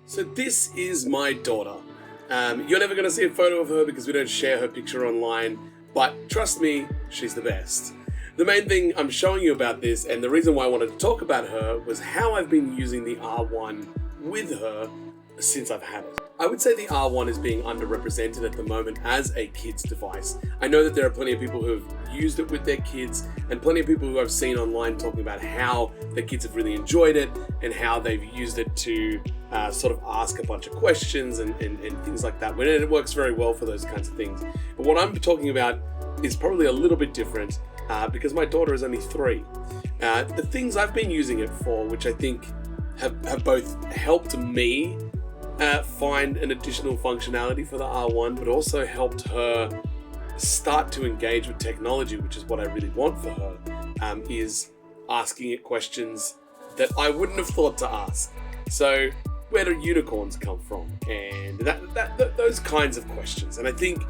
So this is my daughter. You're never going to see a photo of her because we don't share her picture online, but trust me, she's the best. The main thing I'm showing you about this, and the reason why I wanted to talk about her, was how I've been using the R1 with her since I've had it. I would say the R1 is being underrepresented at the moment as a kid's device. I know that there are plenty of people who have used it with their kids, and plenty of people who I've seen online talking about how their kids have really enjoyed it and how they've used it to sort of ask a bunch of questions and things like that. And it works very well for those kinds of things. But what I'm talking about is probably a little bit different because my daughter is only 3. The things I've been using it for, which I think have both helped me find an additional functionality for the R1, but also helped her start to engage with technology, which is what I really want for her, is asking it questions that I wouldn't have thought to ask. So, where do unicorns come from? And those kinds of questions. And I think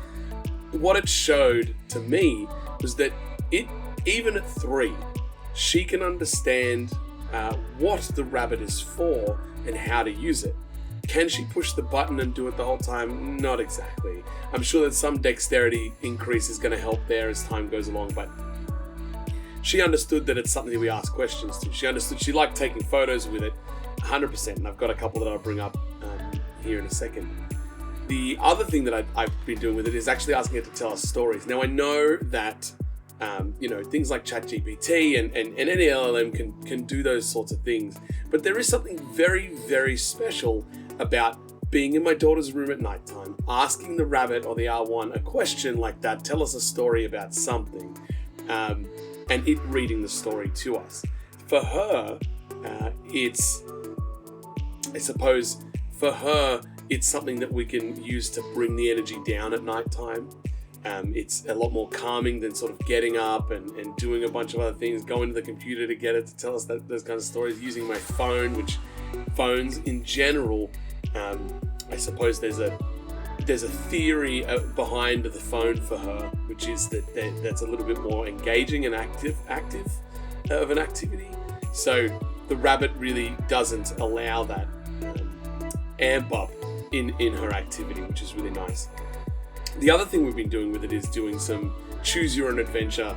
what it showed to me was that even at 3, she can understand what the rabbit is for and how to use it. Can she push the button and do it the whole time? Not exactly. I'm sure that some dexterity increase is going to help there as time goes along, but she understood that it's something that we ask questions to. She understood, she liked taking photos with it 100%, and I've got a couple that I'll bring up here in a second. The other thing that I've been doing with it is actually asking it to tell us stories. Now I know that things like ChatGPT and any LLM can do those sorts of things, but there is something very, very special about being in my daughter's room at nighttime, asking the rabbit or the R1 a question like that, tell us a story about something, and it reading the story to us. For her, it's something that we can use to bring the energy down at nighttime. It's a lot more calming than sort of getting up and doing a bunch of other things, going to the computer to get it to tell us those kinds of stories, using my phone, which phones in general, I suppose there's a theory behind the phone for her, which is that's a little bit more engaging and active of an activity. So the rabbit really doesn't allow that amp up in her activity, which is really nice. The other thing we've been doing with it is doing some choose your own adventure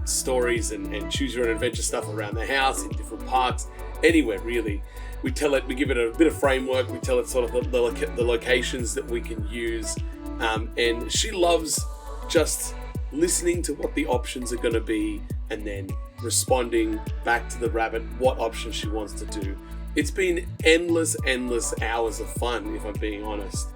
stories and choose your own adventure stuff around the house, in different parks, anywhere really. We give it a bit of framework, we tell it sort of the locations that we can use, and she loves just listening to what the options are going to be and then responding back to the rabbit what options she wants to do. It's been endless hours of fun, if I'm being honest,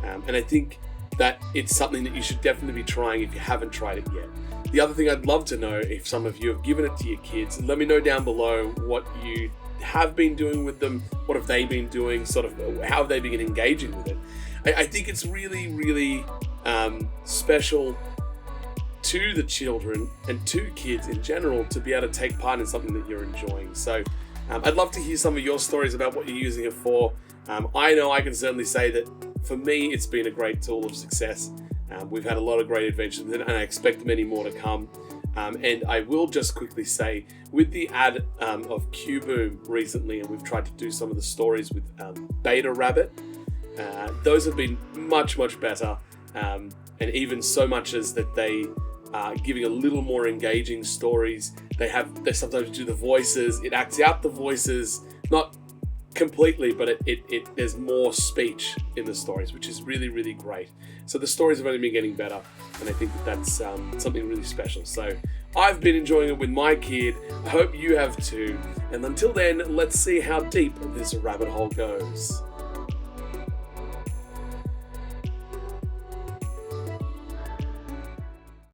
and I think that it's something that you should definitely be trying if you haven't tried it yet. The other thing I'd love to know, if some of you have given it to your kids, let me know down below what you have been doing with them, what have they been doing, sort of how have they been engaging with it. I think it's really, really special to the children and to kids in general to be able to take part in something that you're enjoying. So I'd love to hear some of your stories about what you're using it for. I know I can certainly say that for me, it's been a great tool of success. We've had a lot of great adventures and I expect many more to come. And I will just quickly say, with the ad of Q-Boom recently, and we've tried to do some of the stories with Beta Rabbit, those have been much better. And even so much as that they are giving a little more engaging stories. They sometimes do the voices. It acts out the voices, not completely, but there's more speech in the stories, which is really, really great. So the stories have only been getting better, and I think that's something really special. So I've been enjoying it with my kid. I hope you have too. And until then, let's see how deep this rabbit hole goes.